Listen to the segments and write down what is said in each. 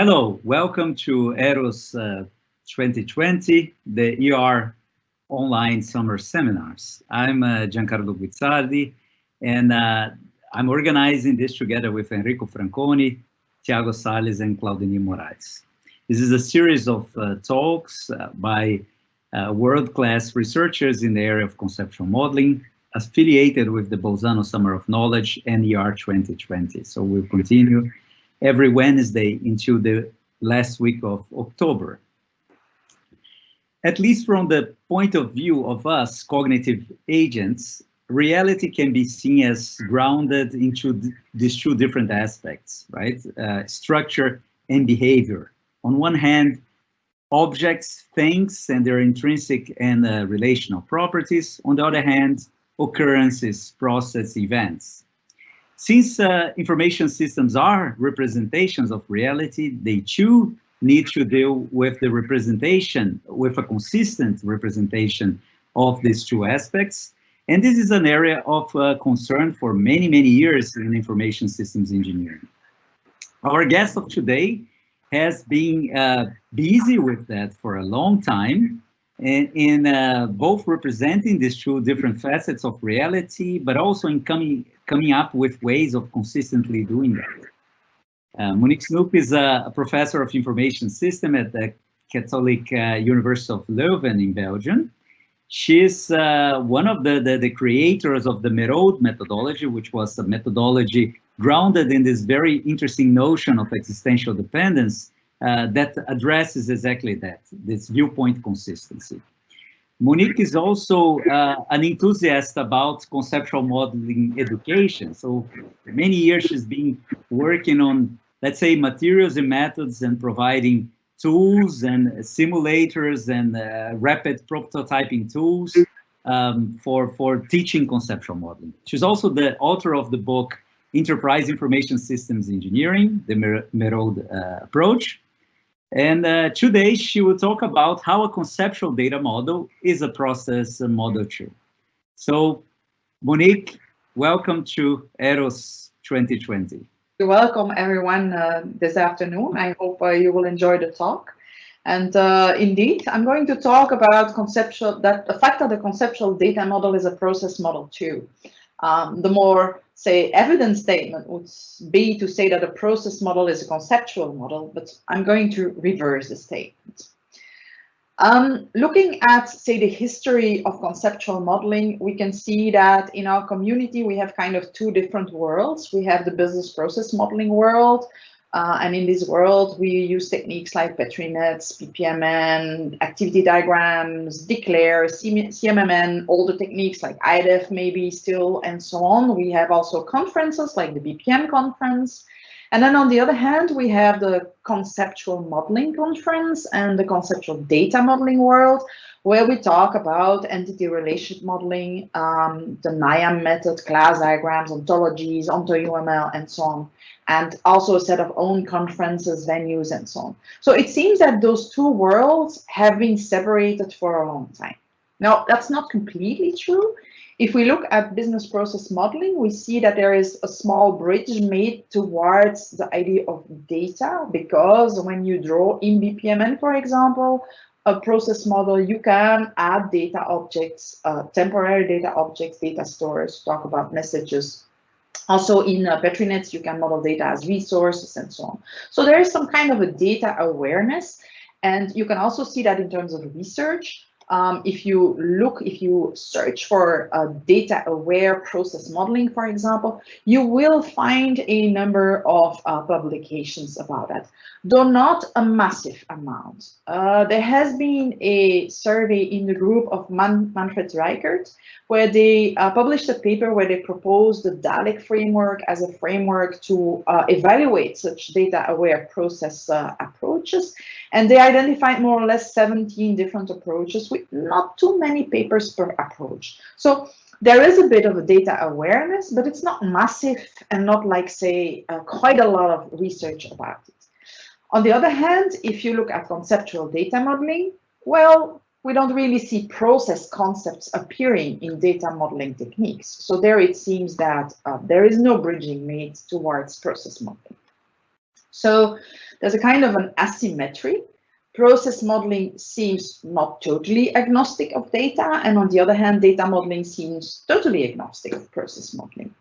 Hello, welcome to EROSS 2020, the ER online summer seminars. I'm Giancarlo Guizzardi, and I'm organizing this together with Enrico Franconi, Thiago Salles, and Claudine Moraes. This is a series of talks by world-class researchers in the area of conceptual modeling, affiliated with the Bolzano Summer of Knowledge and ER 2020. So we'll continue every Wednesday until the last week of October. At least from the point of view of us cognitive agents, reality can be seen as grounded into these two different aspects, right? Structure and behavior. On one hand, objects, things, and their intrinsic and relational properties. On the other hand, occurrences, process, events. Since information systems are representations of reality, they too need to deal with the representation, with a consistent representation of these two aspects. And this is an area of concern for many, many years in information systems engineering. Our guest of today has been busy with that for a long time, and in both representing these two different facets of reality, but also in coming up with ways of consistently doing that. Monique Snoeck is a professor of information system at the Catholic University of Leuven in Belgium. She's one of the creators of the MERODE methodology, which was a methodology grounded in this very interesting notion of existential dependence that addresses exactly that, this viewpoint consistency. Monique is also an enthusiast about conceptual modeling education. So for many years she's been working on, let's say, materials and methods and providing tools and simulators and rapid prototyping tools for teaching conceptual modeling. She's also the author of the book Enterprise Information Systems Engineering, the MERODE Approach. And today she will talk about how a conceptual data model is a process model too. So Monique, welcome to EROSS 2020. You're welcome everyone this afternoon. I hope you will enjoy the talk. And indeed, I'm going to talk about the fact that the conceptual data model is a process model too. The more, say, evident statement would be to say that a process model is a conceptual model, but I'm going to reverse the statement. Looking at, say, the history of conceptual modeling, we can see that in our community, we have kind of two different worlds. We have the business process modeling world, and in this world, we use techniques like Petri nets, BPMN, activity diagrams, declare, CMMN, all the techniques like IDEF maybe still, and so on. We have also conferences like the BPM conference. And then on the other hand, we have the conceptual modeling conference and the conceptual data modeling world, where we talk about entity relationship modeling, the NIAM method, class diagrams, ontologies, OntoUML, and so on. And also a set of own conferences, venues, and so on. So it seems that those two worlds have been separated for a long time. Now, that's not completely true. If we look at business process modeling, we see that there is a small bridge made towards the idea of data, because when you draw in BPMN, for example, a process model, you can add data objects, temporary data objects, data storage, talk about messages. Also in Petri nets, you can model data as resources and so on. So there is some kind of a data awareness, and you can also see that in terms of research. If you search for data-aware process modeling, for example, you will find a number of publications about that, though not a massive amount. There has been a survey in the group of Manfred Reichert, where they published a paper where they proposed the DALEC framework as a framework to evaluate such data-aware process approaches. And they identified more or less 17 different approaches with not too many papers per approach. So there is a bit of a data awareness, but it's not massive and not like, say, quite a lot of research about it. On the other hand, if you look at conceptual data modeling, well, we don't really see process concepts appearing in data modeling techniques. So there it seems that there is no bridging made towards process modeling. So there's a kind of an asymmetry. Process modeling seems not totally agnostic of data, and on the other hand, data modeling seems totally agnostic of process modeling.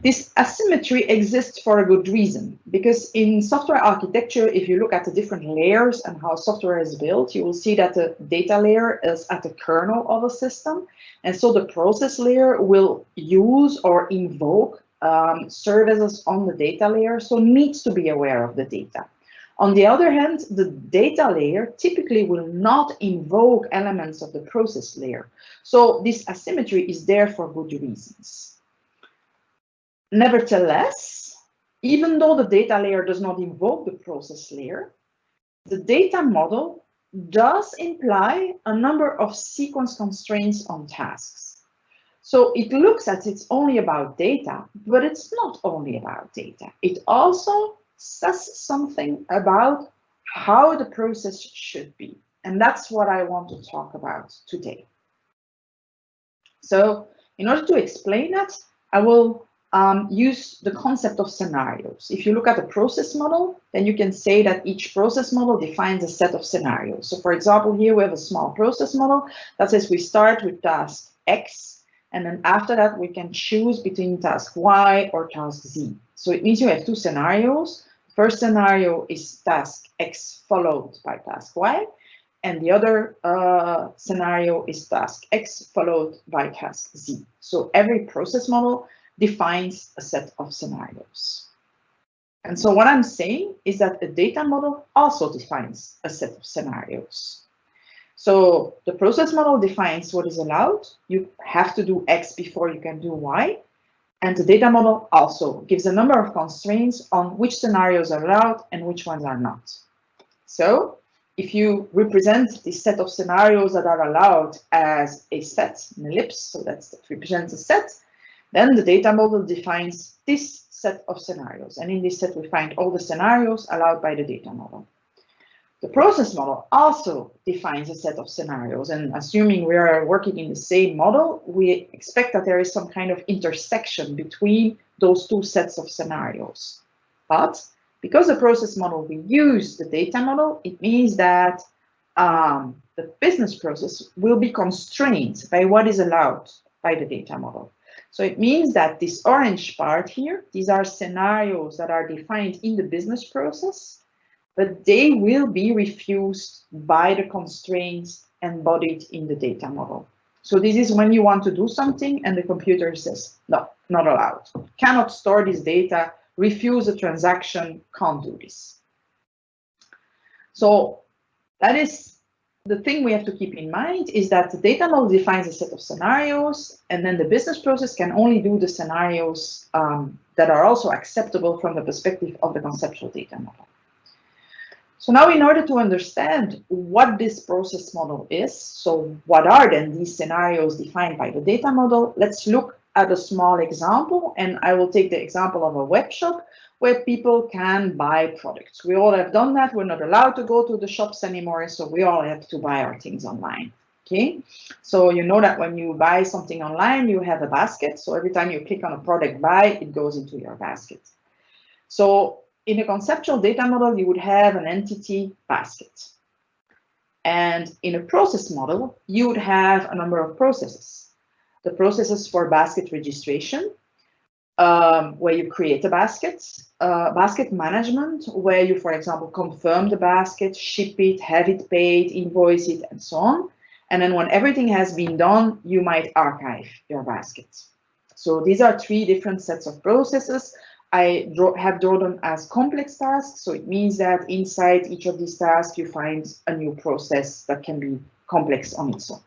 This asymmetry exists for a good reason, because in software architecture, if you look at the different layers and how software is built, you will see that the data layer is at the kernel of a system, and so the process layer will use or invoke services on the data layer, so needs to be aware of the data. On the other hand, the data layer typically will not invoke elements of the process layer. So this asymmetry is there for good reasons. Nevertheless, even though the data layer does not invoke the process layer, the data model does imply a number of sequence constraints on tasks. So it looks as it's only about data, but it's not only about data. It also says something about how the process should be. And that's what I want to talk about today. So in order to explain that, I will use the concept of scenarios. If you look at a process model, then you can say that each process model defines a set of scenarios. So for example, here we have a small process model that says we start with task X, and then after that we can choose between task Y or task Z. So it means you have two scenarios. First scenario is task X followed by task Y, and the other scenario is task X followed by task Z. So every process model defines a set of scenarios. And so what I'm saying is that a data model also defines a set of scenarios. So the process model defines what is allowed. You have to do X before you can do Y. And the data model also gives a number of constraints on which scenarios are allowed and which ones are not. So if you represent this set of scenarios that are allowed as a set, an ellipse, so that represents a set, then the data model defines this set of scenarios. And in this set, we find all the scenarios allowed by the data model. The process model also defines a set of scenarios, and assuming we are working in the same model, we expect that there is some kind of intersection between those two sets of scenarios. But because the process model we use the data model, it means that the business process will be constrained by what is allowed by the data model. So it means that this orange part here, these are scenarios that are defined in the business process, but they will be refused by the constraints embodied in the data model. So this is when you want to do something and the computer says, no, not allowed. Cannot store this data, refuse a transaction, can't do this. So that is the thing we have to keep in mind, is that the data model defines a set of scenarios, and then the business process can only do the scenarios that are also acceptable from the perspective of the conceptual data model. So now, in order to understand what this process model is, so what are then these scenarios defined by the data model, let's look at a small example, and I will take the example of a web shop where people can buy products. We all have done that. We're not allowed to go to the shops anymore, so we all have to buy our things online. Okay, so you know that when you buy something online, you have a basket. So every time you click on a product buy, it goes into your basket. So in a conceptual data model, you would have an entity basket. And in a process model, you would have a number of processes. The processes for basket registration, where you create a basket, basket management, where you, for example, confirm the basket, ship it, have it paid, invoice it, and so on. And then when everything has been done, you might archive your basket. So these are three different sets of processes. I have drawn them as complex tasks, so it means that inside each of these tasks, you find a new process that can be complex on its own.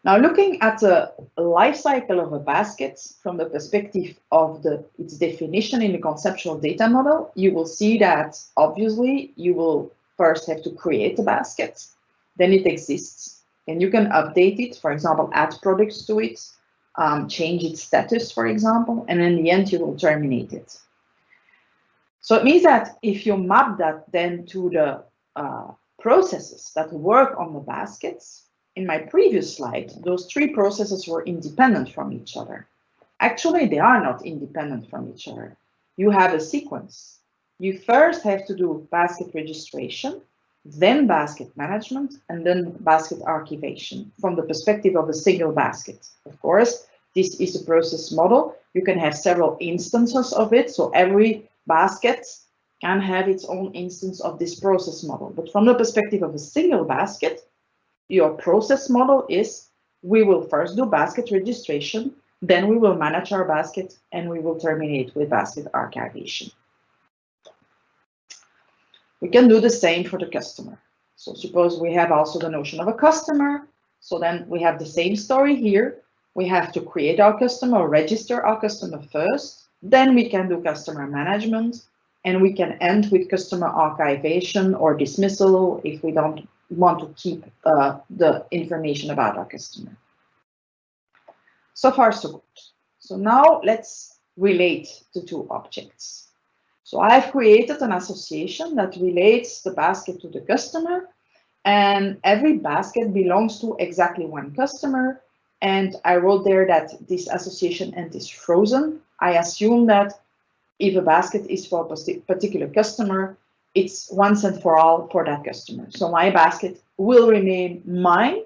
Now, looking at the life cycle of a basket from the perspective of its definition in the conceptual data model, you will see that obviously you will first have to create a basket, then it exists, and you can update it, for example, add products to it, change its status, for example, and in the end, you will terminate it. So it means that if you map that then to the processes that work on the baskets, in my previous slide, those three processes were independent from each other. Actually, they are not independent from each other. you have a sequence. You first have to do basket registration, then basket management, and then basket archivation from the perspective of a single basket. Of course, this is a process model. You can have several instances of it, so every basket can have its own instance of this process model. But from the perspective of a single basket, your process model is, we will first do basket registration, then we will manage our basket, and we will terminate with basket archivation. We can do the same for the customer. So suppose we have also the notion of a customer. So then we have the same story here. We have to create our customer, register our customer first, then we can do customer management, and we can end with customer archivation or dismissal if we don't want to keep the information about our customer. So far, so good. So now let's relate the two objects. So I've created an association that relates the basket to the customer, and every basket belongs to exactly one customer. And I wrote there that this association end is frozen. I assume that if a basket is for a particular customer, it's once and for all for that customer. So my basket will remain mine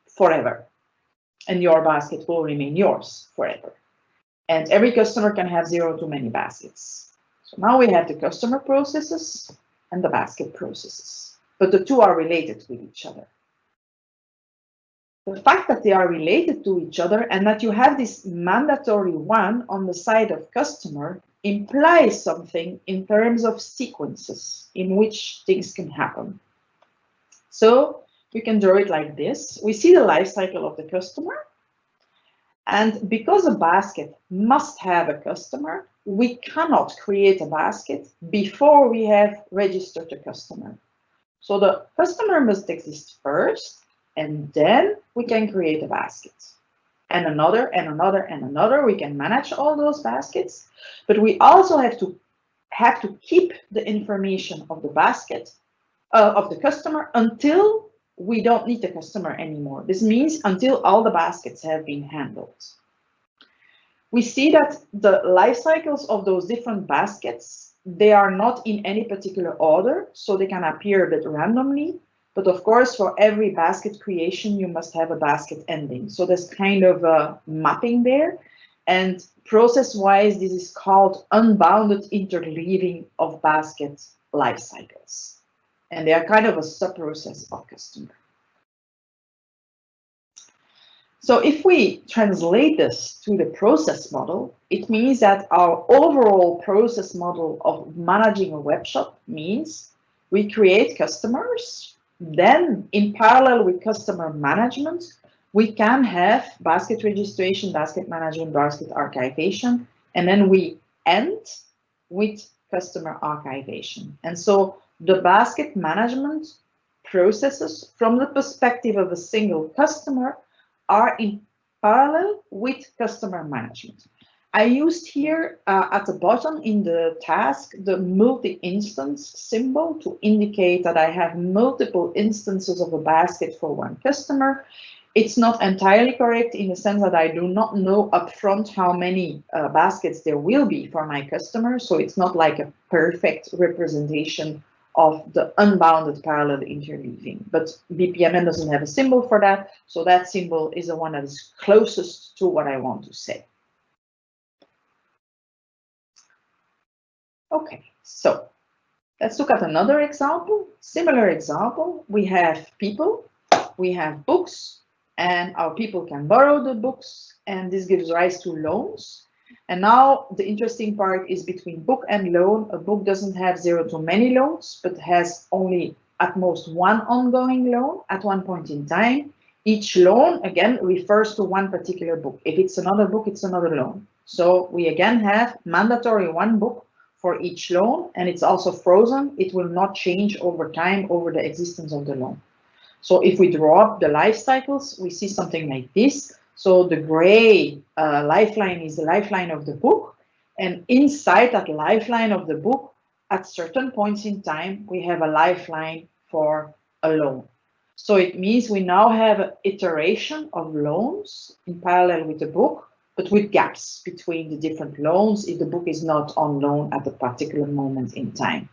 forever, and your basket will remain yours forever. And every customer can have 0 to many baskets. So now we have the customer processes and the basket processes, but the two are related with each other. The fact that they are related to each other and that you have this mandatory one on the side of customer implies something in terms of sequences in which things can happen. So you can draw it like this. We see the life cycle of the customer. And because a basket must have a customer, we cannot create a basket before we have registered the customer. So the customer must exist first, and then we can create a basket. And another, and another, and another. We can manage all those baskets, but we also have to keep the information of the basket, of the customer, until we don't need the customer anymore. This means until all the baskets have been handled. We see that the life cycles of those different baskets, they are not in any particular order, so they can appear a bit randomly. But of course, for every basket creation, you must have a basket ending. So there's kind of a mapping there. And process-wise, this is called unbounded interleaving of basket life cycles. And they are kind of a sub-process of customer. So if we translate this to the process model, it means that our overall process model of managing a web shop means we create customers, then in parallel with customer management, we can have basket registration, basket management, basket archivation, and then we end with customer archivation. And so the basket management processes from the perspective of a single customer are in parallel with customer management. I used here at the bottom in the task the multi-instance symbol to indicate that I have multiple instances of a basket for one customer. It's not entirely correct in the sense that I do not know upfront how many baskets there will be for my customer, so it's not like a perfect representation of the unbounded parallel interleaving. But BPMN doesn't have a symbol for that, so that symbol is the one that is closest to what I want to say. Okay, so let's look at another example. Similar example, we have people, we have books, and our people can borrow the books, and this gives rise to loans. And now the interesting part is between book and loan. A book doesn't have 0 to many loans, but has only at most one ongoing loan at one point in time. Each loan, again, refers to one particular book. If it's another book, it's another loan. So we again have mandatory one book for each loan, and it's also frozen. It will not change over time over the existence of the loan. So if we draw up the life cycles, we see something like this. So the gray lifeline is the lifeline of the book. And inside that lifeline of the book, at certain points in time, we have a lifeline for a loan. So it means we now have an iteration of loans in parallel with the book but with gaps between the different loans if the book is not on loan at a particular moment in time.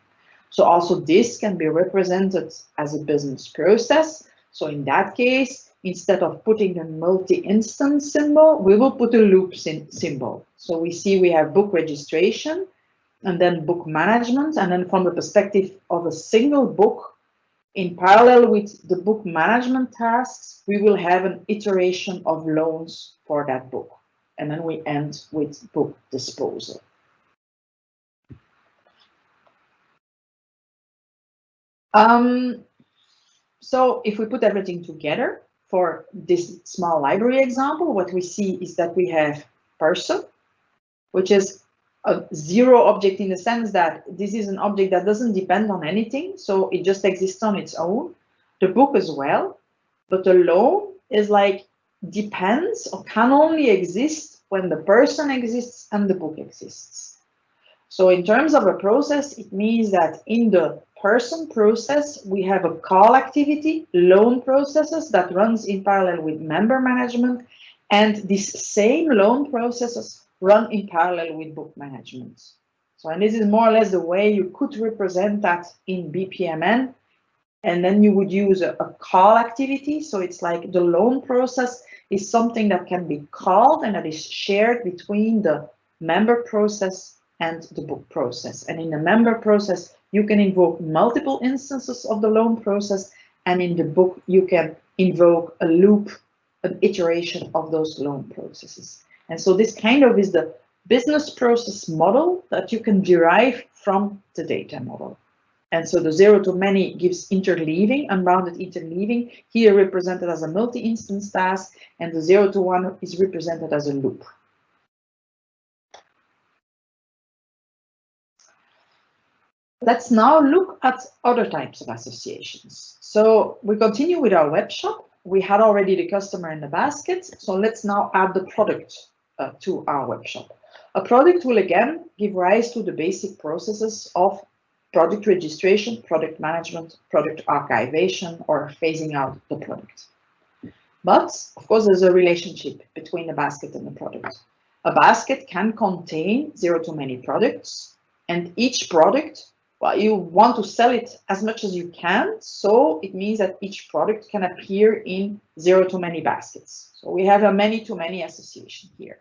So also this can be represented as a business process. So in that case, instead of putting the multi-instance symbol, we will put a loop symbol. So we see we have book registration and then book management. And then from the perspective of a single book, in parallel with the book management tasks, we will have an iteration of loans for that book. And then we end with book disposal. So if we put everything together for this small library example, what we see is that we have person, which is a zero object in the sense that this is an object that doesn't depend on anything, so it just exists on its own. The book as well, but the loan is like depends or can only exist when the person exists and the book exists. So in terms of a process, it means that in the person process, we have a call activity, loan processes that runs in parallel with member management, and these same loan processes run in parallel with book management. So, and this is more or less the way you could represent that in BPMN, and then you would use a call activity. So it's like the loan process is something that can be called and that is shared between the member process and the book process. And in the member process, you can invoke multiple instances of the loan process, and in the book, you can invoke a loop, an iteration of those loan processes. And so this kind of is the business process model that you can derive from the data model. And so the 0 to many gives interleaving, unbounded interleaving, here represented as a multi-instance task, and the 0 to 1 is represented as a loop. Let's now look at other types of associations. So we continue with our web shop. We had already the customer in the basket, so let's now add the product to our web shop. A product will again give rise to the basic processes of product registration, product management, product archivation, or phasing out the product. But of course, there's a relationship between the basket and the product. A basket can contain 0 to many products, and each product, well, you want to sell it as much as you can, so it means that each product can appear in 0 to many baskets. So we have a many to many association here.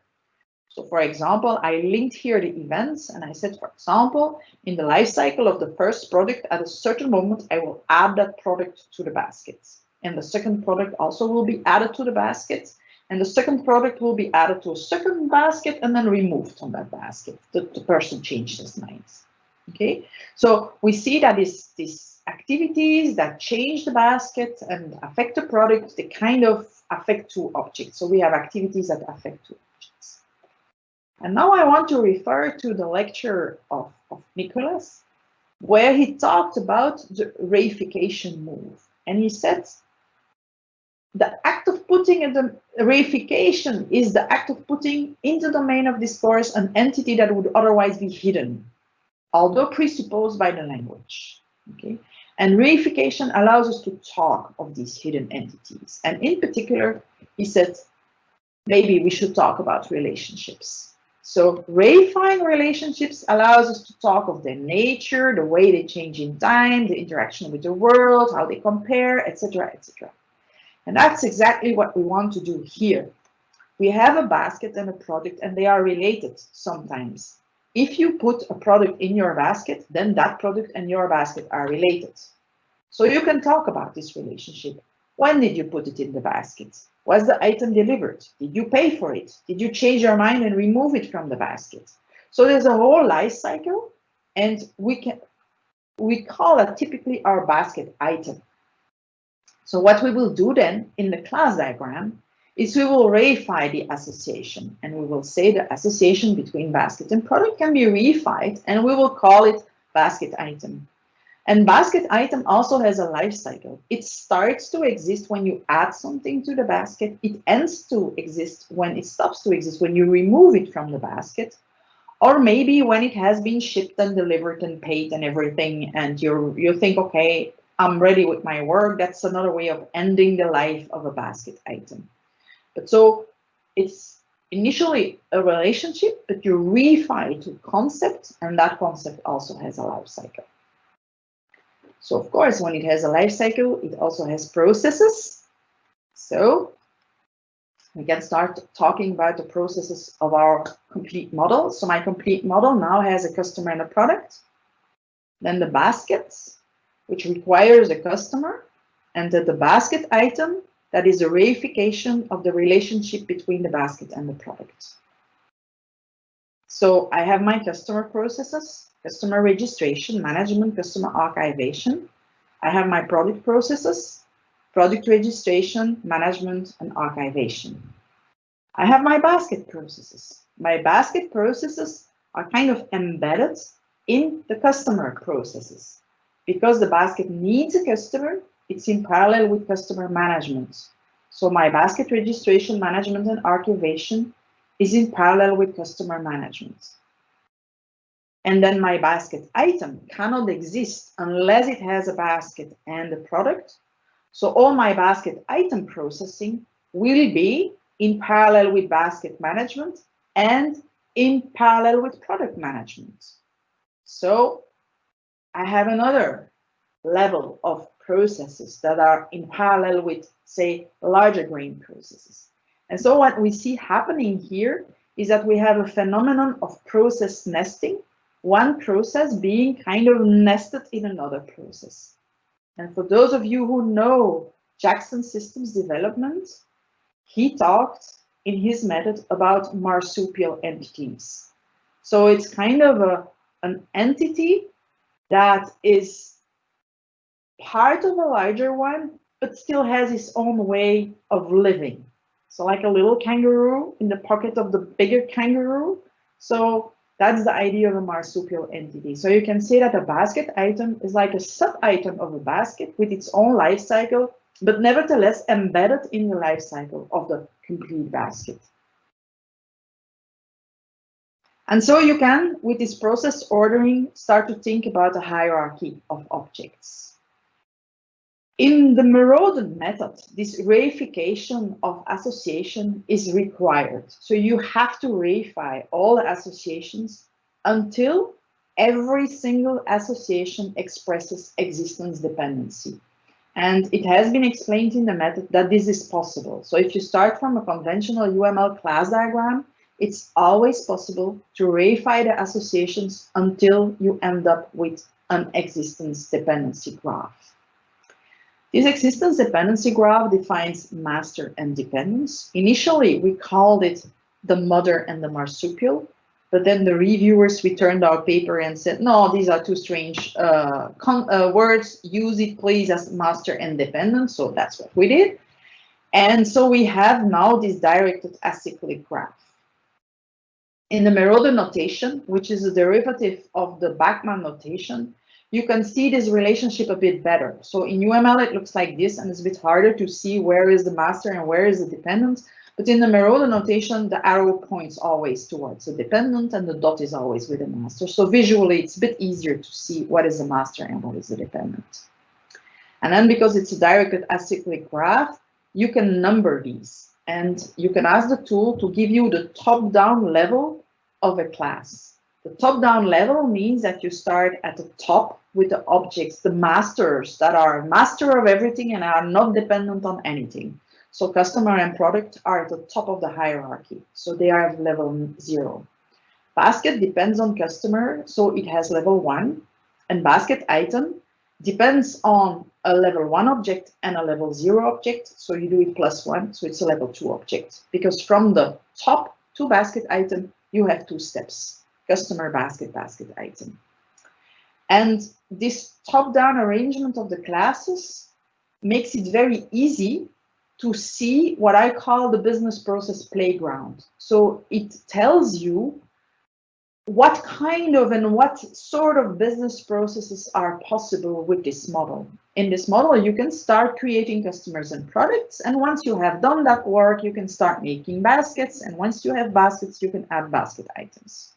So for example, I linked here the events and I said, for example, in the life cycle of the first product, at a certain moment, I will add that product to the basket. And the second product also will be added to the basket. And the second product will be added to a second basket and then removed from that basket. The person changed his mind. Okay, so we see that these activities that change the basket and affect the product, they kind of affect two objects. So we have activities that affect two objects. And now I want to refer to the lecture of Nicholas, where he talked about the reification move. And he said, the act of putting in the reification is the act of putting in the domain of discourse an entity that would otherwise be hidden, although presupposed by the language. Okay, and reification allows us to talk of these hidden entities. And in particular, he said, maybe we should talk about relationships. So reifying relationships allows us to talk of their nature, the way they change in time, the interaction with the world, how they compare, etc., etc. And that's exactly what we want to do here. We have a basket and a product, and they are related sometimes. If you put a product in your basket, then that product and your basket are related. So you can talk about this relationship. When did you put it in the basket? Was the item delivered? Did you pay for it? Did you change your mind and remove it from the basket? So there's a whole life cycle, and we call that typically our basket item. So what we will do then in the class diagram is we will reify the association, and we will say the association between basket and product can be reified, and we will call it basket item. And basket item also has a life cycle. It starts to exist when you add something to the basket. It ends to exist when it stops to exist, when you remove it from the basket, or maybe when it has been shipped and delivered and paid and everything, and you think, okay, I'm ready with my work. That's another way of ending the life of a basket item. But so it's initially a relationship, but you refine to concept, and that concept also has a life cycle. So of course, when it has a life cycle, it also has processes. So we can start talking about the processes of our complete model. So my complete model now has a customer and a product. Then the basket, which requires a customer, and the basket item, that is a reification of the relationship between the basket and the product. So I have my customer processes, customer registration, management, customer archivation. I have my product processes, product registration, management, and archivation. I have my basket processes. My basket processes are kind of embedded in the customer processes. Because the basket needs a customer, it's in parallel with customer management. So my basket registration, management, and archivation is in parallel with customer management. And then my basket item cannot exist unless it has a basket and a product. So all my basket item processing will be in parallel with basket management and in parallel with product management. So I have another level of processes that are in parallel with, say, larger grain processes. And so what we see happening here is that we have a phenomenon of process nesting, one process being kind of nested in another process. And for those of you who know Jackson systems development, he talked in his method about marsupial entities. So it's kind of an entity that is part of a larger one, but still has its own way of living. So like a little kangaroo in the pocket of the bigger kangaroo. So that's the idea of a marsupial entity. So you can say that a basket item is like a sub-item of a basket with its own life cycle, but nevertheless embedded in the life cycle of the complete basket. And so you can, with this process ordering, start to think about a hierarchy of objects. In the MERODE method, this reification of association is required. So you have to reify all the associations until every single association expresses existence dependency. And it has been explained in the method that this is possible. So if you start from a conventional UML class diagram, it's always possible to reify the associations until you end up with an existence dependency graph. This existence dependency graph defines master and dependence. Initially, we called it the mother and the marsupial, but then the reviewers returned our paper and said, no, these are too strange words. Use it, please, as master and dependent. So that's what we did. And so we have now this directed acyclic graph. In the MERODE notation, which is a derivative of the Bachmann notation, you can see this relationship a bit better. So in UML, it looks like this, and it's a bit harder to see where is the master and where is the dependent. But in the MERODE notation, the arrow points always towards the dependent, and the dot is always with the master. So visually, it's a bit easier to see what is the master and what is the dependent. And then because it's a directed acyclic graph, you can number these. And you can ask the tool to give you the top-down level of a class. The top-down level means that you start at the top with the objects, the masters that are master of everything and are not dependent on anything. So customer and product are at the top of the hierarchy. So they are at level 0. Basket depends on customer, so it has level 1. And basket item depends on a level 1 object and a level 0 object. So you do it +1, so it's a level 2 object. Because from the top to basket item, you have 2 steps. Customer, basket, basket item. And this top-down arrangement of the classes makes it very easy to see what I call the business process playground. So it tells you what kind of and what sort of business processes are possible with this model. In this model, you can start creating customers and products. And once you have done that work, you can start making baskets. And once you have baskets, you can add basket items.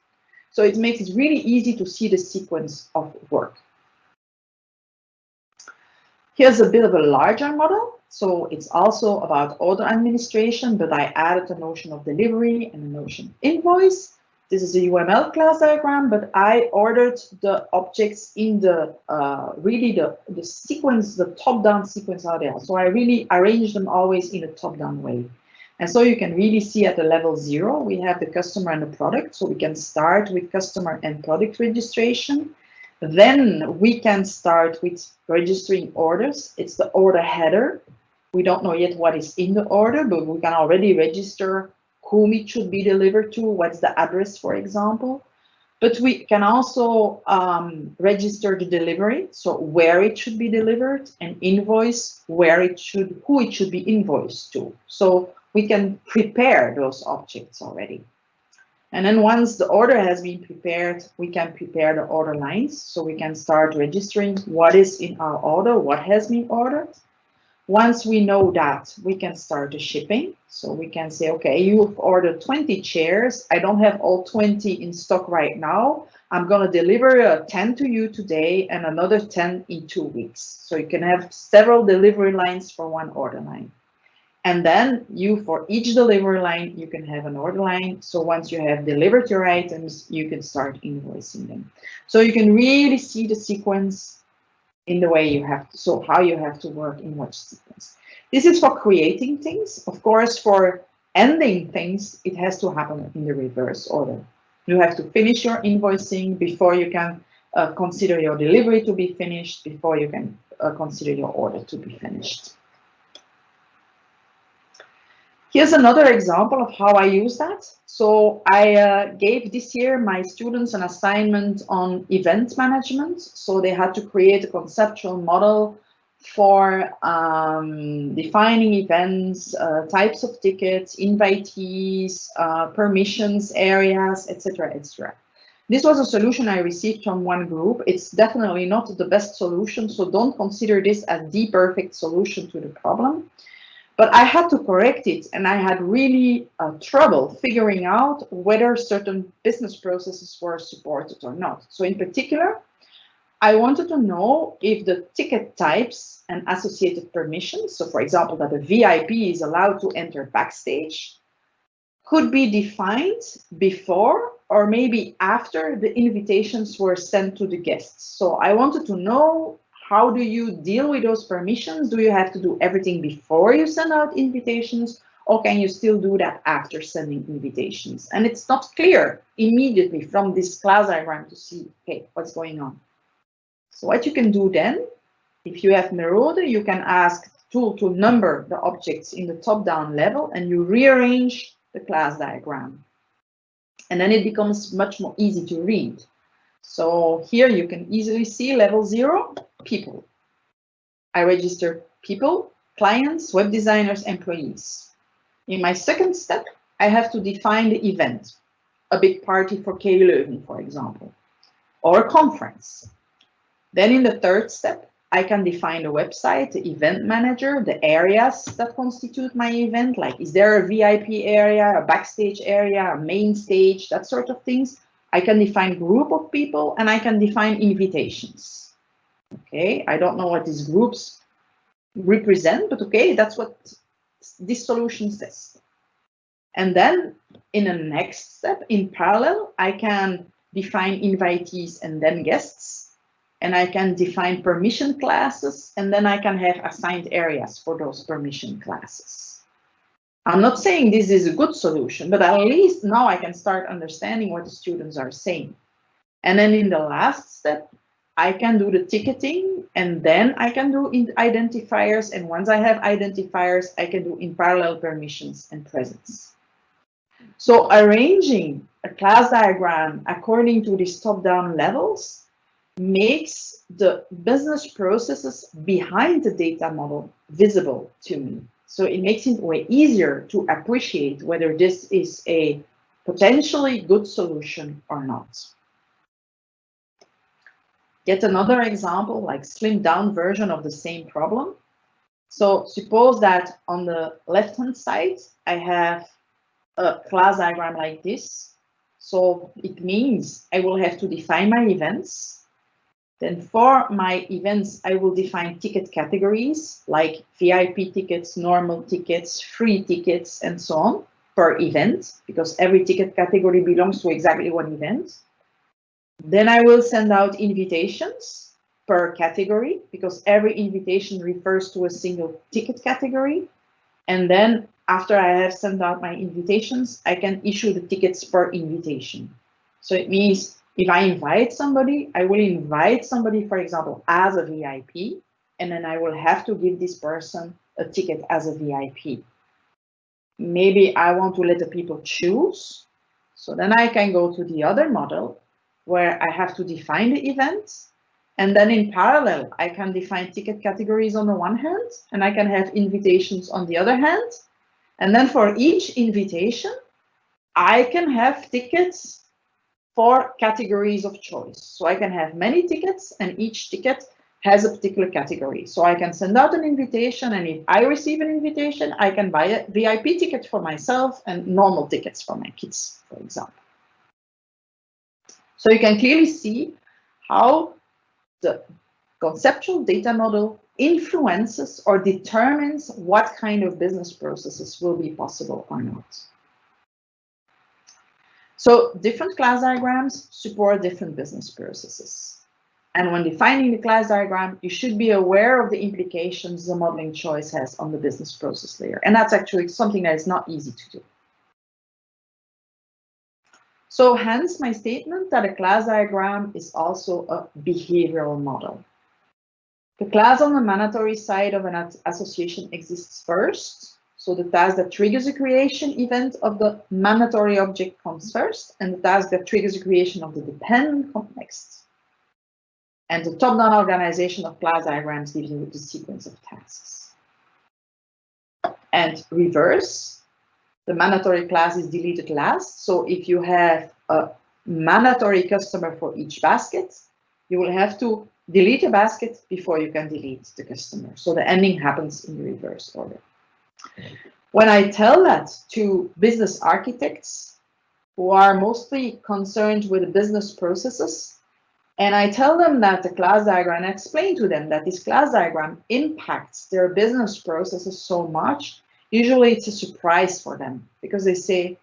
So it makes it really easy to see the sequence of work. Here's a bit of a larger model. So it's also about order administration, but I added a notion of delivery and a notion of invoice. This is a UML class diagram, but I ordered the objects in the really the sequence, the top-down sequence are there. So I really arrange them always in a top-down way. And so you can really see at the level 0, we have the customer and the product. So we can start with customer and product registration. Then we can start with registering orders. It's the order header. We don't know yet what is in the order, but we can already register whom it should be delivered to, what's the address, for example. But we can also register the delivery, so where it should be delivered, and invoice who it should be invoiced to. So we can prepare those objects already. And then once the order has been prepared, we can prepare the order lines. So we can start registering what is in our order, what has been ordered. Once we know that, we can start the shipping. So we can say, okay, you've ordered 20 chairs. I don't have all 20 in stock right now. I'm going to deliver 10 to you today and another 10 in 2 weeks. So you can have several delivery lines for one order line. And then for each delivery line, you can have an order line. So once you have delivered your items, you can start invoicing them. So you can really see the sequence in the way you have to, so how you have to work in what sequence. This is for creating things. Of course, for ending things, it has to happen in the reverse order. You have to finish your invoicing before you can consider your delivery to be finished, before you can consider your order to be finished. Here's another example of how I use that. So I gave this year my students an assignment on event management. So they had to create a conceptual model for defining events, types of tickets, invitees, permissions, areas, etc., etc. This was a solution I received from one group. It's definitely not the best solution, so don't consider this as the perfect solution to the problem. But I had to correct it, and I had really trouble figuring out whether certain business processes were supported or not. So in particular, I wanted to know if the ticket types and associated permissions, so for example, that a VIP is allowed to enter backstage, could be defined before or maybe after the invitations were sent to the guests. So I wanted to know, how do you deal with those permissions? Do you have to do everything before you send out invitations, or can you still do that after sending invitations? And it's not clear immediately from this class diagram to see, okay, what's going on. So what you can do then, if you have MERODE, you can ask the tool to number the objects in the top-down level, and you rearrange the class diagram. And then it becomes much more easy to read. So here you can easily see level 0, people. I register people, clients, web designers, employees. In my second step, I have to define the event, a big party for KU Leuven, for example, or a conference. Then in the third step, I can define the website, the event manager, the areas that constitute my event, like is there a VIP area, a backstage area, a main stage, that sort of things. I can define group of people, and I can define invitations. Okay, I don't know what these groups represent, but okay, that's what this solution says. And then in the next step, in parallel, I can define invitees and then guests, and I can define permission classes, and then I can have assigned areas for those permission classes. I'm not saying this is a good solution, but at least now I can start understanding what the students are saying. And then in the last step, I can do the ticketing, and then I can do identifiers. And once I have identifiers, I can do in parallel permissions and presence. So arranging a class diagram according to these top-down levels makes the business processes behind the data model visible to me. So it makes it way easier to appreciate whether this is a potentially good solution or not. Yet another example, like slimmed down version of the same problem. So suppose that on the left-hand side, I have a class diagram like this. So it means I will have to define my events. Then for my events, I will define ticket categories like VIP tickets, normal tickets, free tickets, and so on per event, because every ticket category belongs to exactly one event. Then I will send out invitations per category, because every invitation refers to a single ticket category. And then after I have sent out my invitations, I can issue the tickets per invitation. So it means if I invite somebody, I will invite somebody, for example, as a VIP, and then I will have to give this person a ticket as a VIP. Maybe I want to let the people choose. So then I can go to the other model where I have to define the event. And then in parallel, I can define ticket categories on the one hand, and I can have invitations on the other hand. And then for each invitation, I can have tickets for categories of choice. So I can have many tickets, and each ticket has a particular category. So I can send out an invitation, and if I receive an invitation, I can buy a VIP ticket for myself and normal tickets for my kids, for example. So you can clearly see how the conceptual data model influences or determines what kind of business processes will be possible or not. So different class diagrams support different business processes. And when defining the class diagram, you should be aware of the implications the modeling choice has on the business process layer. And that's actually something that is not easy to do. So hence my statement that a class diagram is also a behavioral model. The class on the mandatory side of an association exists first. So the task that triggers a creation event of the mandatory object comes first, and the task that triggers a creation of the dependent comes next. And the top-down organization of class diagrams gives you the sequence of tasks. And reverse, the mandatory class is deleted last. So if you have a mandatory customer for each basket, you will have to delete a basket before you can delete the customer. So the ending happens in the reverse order. When I tell that to business architects who are mostly concerned with business processes, and I tell them that the class diagram, and explain to them that this class diagram impacts their business processes so much, usually it's a surprise for them, because they say,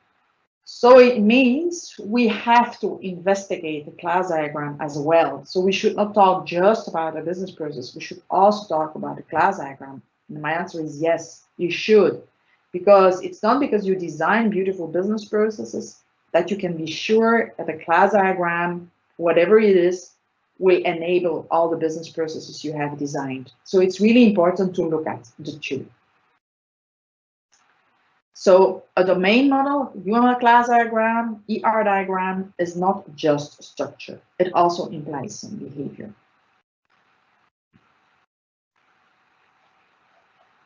so it means we have to investigate the class diagram as well. So we should not talk just about the business process, we should also talk about the class diagram. And my answer is yes, you should, because it's not because you design beautiful business processes that you can be sure that the class diagram, whatever it is, will enable all the business processes you have designed. So it's really important to look at the two. So a domain model, UML class diagram, ER diagram is not just structure. It also implies some behavior.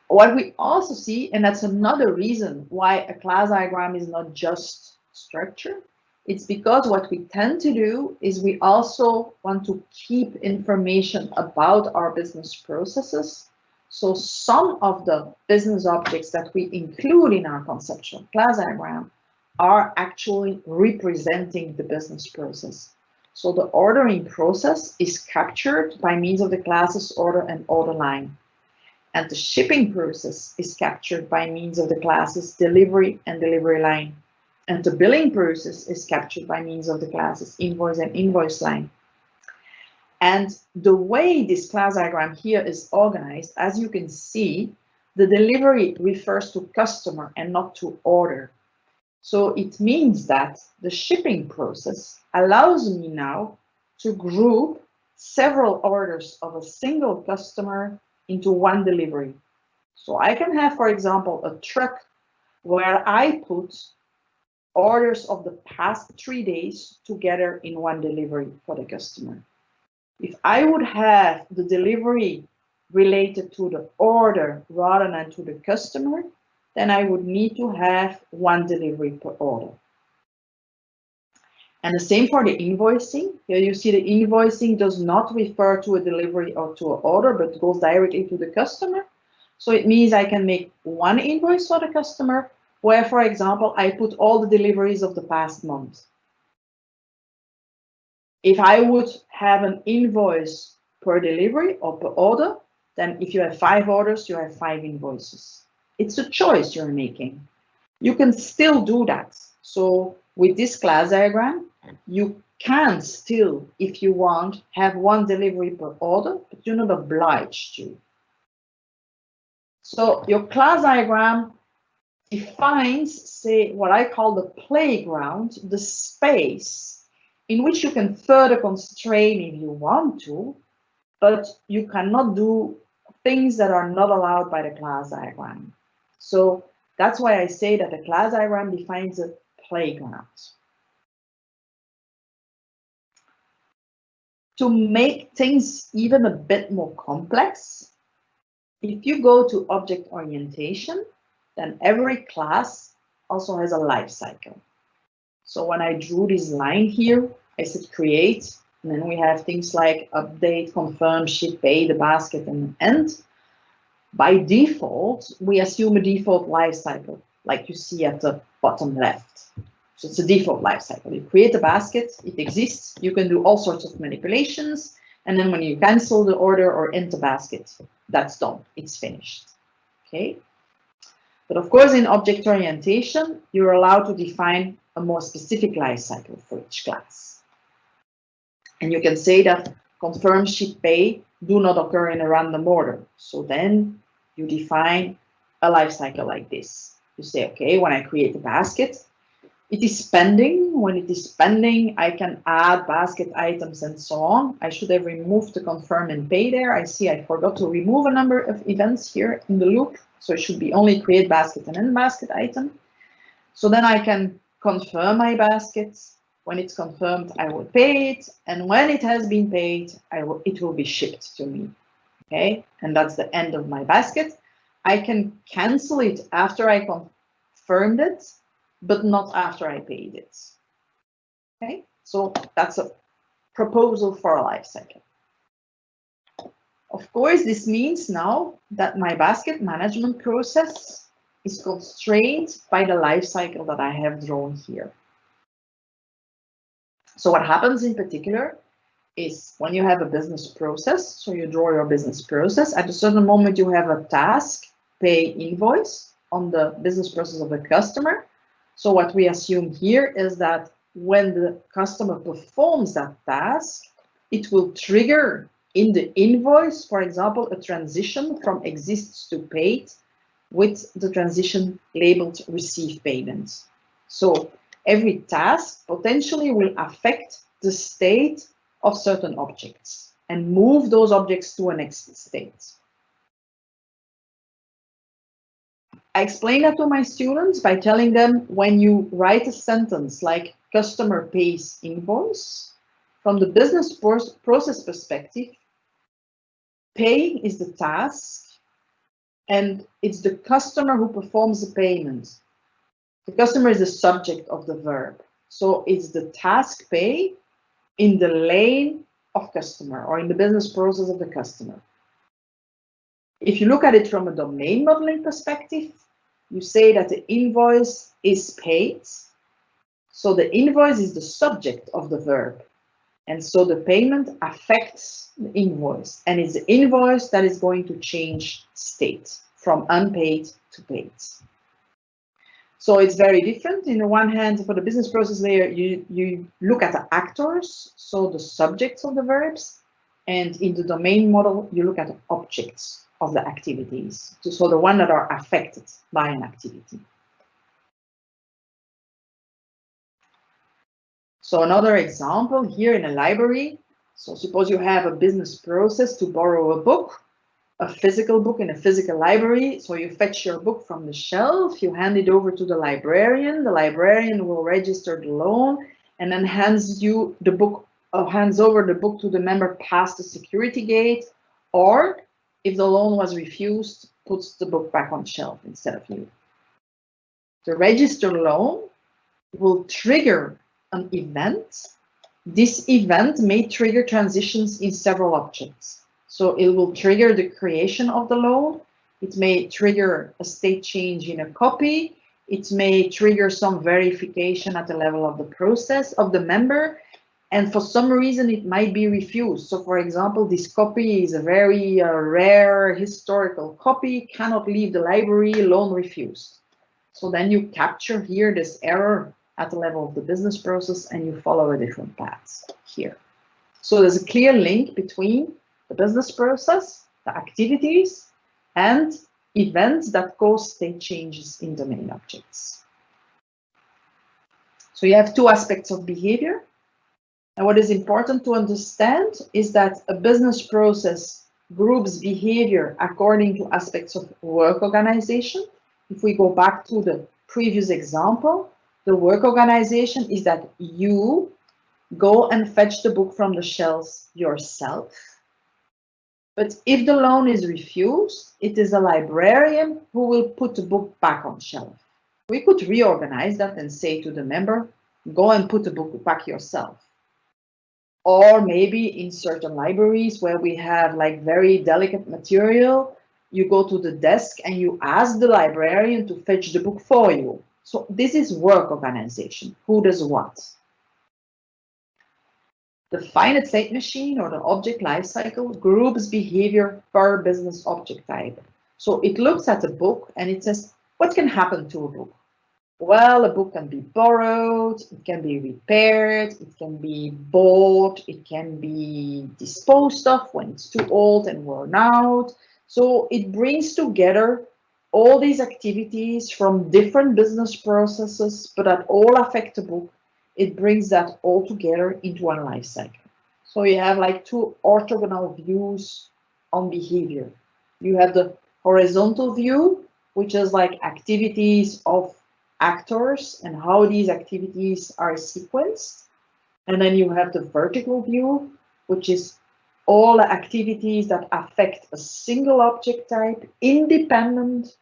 What we also see, and that's another reason why a class diagram is not just structure, it's because what we tend to do is we also want to keep information about our business processes. So some of the business objects that we include in our conceptual class diagram are actually representing the business process. So the ordering process is captured by means of the classes order and order line. And the shipping process is captured by means of the classes delivery and delivery line. And the billing process is captured by means of the classes invoice and invoice line. And the way this class diagram here is organized, as you can see, the delivery refers to customer and not to order. So it means that the shipping process allows me now to group several orders of a single customer into one delivery. So I can have, for example, a truck where I put orders of the past 3 days together in one delivery for the customer. If I would have the delivery related to the order rather than to the customer, then I would need to have one delivery per order. And the same for the invoicing. Here you see the invoicing does not refer to a delivery or to an order, but goes directly to the customer. So it means I can make one invoice for the customer, where, for example, I put all the deliveries of the past month. If I would have an invoice per delivery or per order, then if you have 5 orders, you have 5 invoices. It's a choice you're making. You can still do that. So with this class diagram, you can still, if you want, have 1 delivery per order, but you're not obliged to. So your class diagram defines, say, what I call the playground, the space in which you can further constrain if you want to, but you cannot do things that are not allowed by the class diagram. So that's why I say that the class diagram defines a playground. To make things even a bit more complex, if you go to object orientation, then every class also has a life cycle. So when I drew this line here, I said create, and then we have things like update, confirm, ship, pay, the basket, and end. By default, we assume a default life cycle, like you see at the bottom left. So it's a default life cycle. You create a basket, it exists, you can do all sorts of manipulations, and then when you cancel the order or end the basket, that's done, it's finished. Okay. But of course, in object orientation, you're allowed to define a more specific life cycle for each class. And you can say that confirm, ship, pay do not occur in a random order. So then you define a life cycle like this. You say, okay, when I create a basket, it is pending. When it is pending, I can add basket items and so on. I should have removed the confirm and pay there. I see I forgot to remove a number of events here in the loop. So it should be only create basket and end basket item. So then I can confirm my basket. When it's confirmed, I will pay it. And when it has been paid, it will be shipped to me. Okay, and that's the end of my basket. I can cancel it after I confirmed it, but not after I paid it. Okay, so that's a proposal for a life cycle. Of course, this means now that my basket management process is constrained by the life cycle that I have drawn here. So what happens in particular is when you have a business process, so you draw your business process, at a certain moment you have a task, pay, invoice on the business process of the customer. So what we assume here is that when the customer performs that task, it will trigger in the invoice, for example, a transition from exists to paid with the transition labeled receive payment. So every task potentially will affect the state of certain objects and move those objects to a next state. I explain that to my students by telling them when you write a sentence like customer pays invoice, from the business process perspective, paying is the task and it's the customer who performs the payment. The customer is the subject of the verb. So it's the task pay in the lane of customer or in the business process of the customer. If you look at it from a domain modeling perspective, you say that the invoice is paid. So the invoice is the subject of the verb. And so the payment affects the invoice. And it's the invoice that is going to change state from unpaid to paid. So it's very different. In the one hand, for the business process layer, you look at the actors, so the subjects of the verbs. And in the domain model, you look at the objects of the activities. So the one that are affected by an activity. So another example here in a library. So suppose you have a business process to borrow a book, a physical book in a physical library. So you fetch your book from the shelf, you hand it over to the librarian will register the loan and then hands you the book, or hands over the book to the member past the security gate, or if the loan was refused, puts the book back on shelf instead of you. The registered loan will trigger an event. This event may trigger transitions in several objects. So it will trigger the creation of the loan. It may trigger a state change in a copy. It may trigger some verification at the level of the process of the member. And for some reason, it might be refused. So for example, this copy is a very rare historical copy, cannot leave the library, loan refused. So then you capture here this error at the level of the business process and you follow a different path here. So there's a clear link between the business process, the activities, and events that cause state changes in domain objects. So you have two aspects of behavior. And what is important to understand is that a business process groups behavior according to aspects of work organization. If we go back to the previous example, the work organization is that you go and fetch the book from the shelves yourself. But if the loan is refused, it is a librarian who will put the book back on shelf. We could reorganize that and say to the member, go and put the book back yourself. Or maybe in certain libraries where we have like very delicate material, you go to the desk and you ask the librarian to fetch the book for you. So this is work organization. Who does what? The finite state machine or the object lifecycle groups behavior per business object type. So it looks at a book and it says, what can happen to a book? Well, a book can be borrowed, it can be repaired, it can be bought, it can be disposed of when it's too old and worn out. So it brings together all these activities from different business processes, but that all affect the book. It brings that all together into one life cycle. So you have like two orthogonal views on behavior. You have the horizontal view, which is like activities of actors and how these activities are sequenced. And then you have the vertical view, which is all the activities that affect a single object type independent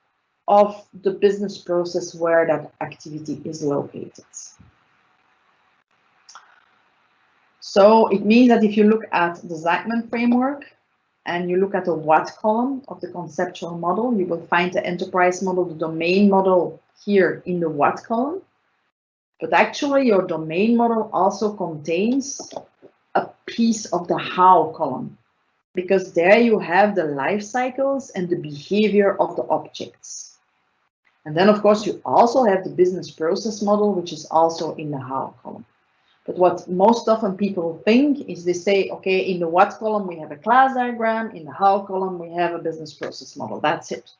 of the business process where that activity is located. So it means that if you look at the Zachman framework and you look at the what column of the conceptual model, you will find the enterprise model, the domain model here in the what column. But actually your domain model also contains a piece of the how column, because there you have the life cycles and the behavior of the objects. And then of course you also have the business process model, which is also in the how column. But what most often people think is they say, okay, in the what column we have a class diagram, in the how column we have a business process model, that's it.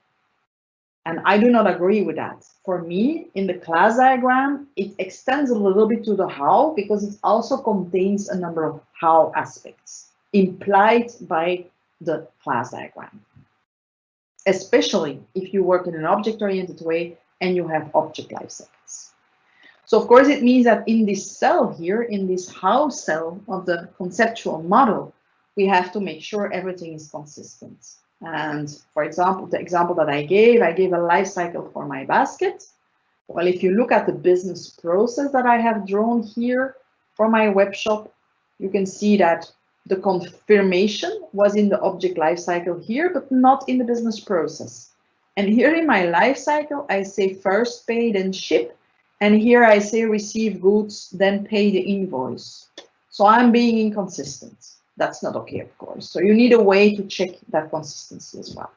And I do not agree with that. For me, in the class diagram, it extends a little bit to the how because it also contains a number of how aspects implied by the class diagram. Especially if you work in an object-oriented way and you have object life cycles. So of course it means that in this cell here, in this how cell of the conceptual model, we have to make sure everything is consistent. And for example, the example that I gave a life cycle for my basket. Well, if you look at the business process that I have drawn here for my web shop, you can see that the confirmation was in the object life cycle here, but not in the business process. And here in my life cycle, I say first pay, then ship. And here I say receive goods, then pay the invoice. So I'm being inconsistent. That's not okay, of course. So you need a way to check that consistency as well.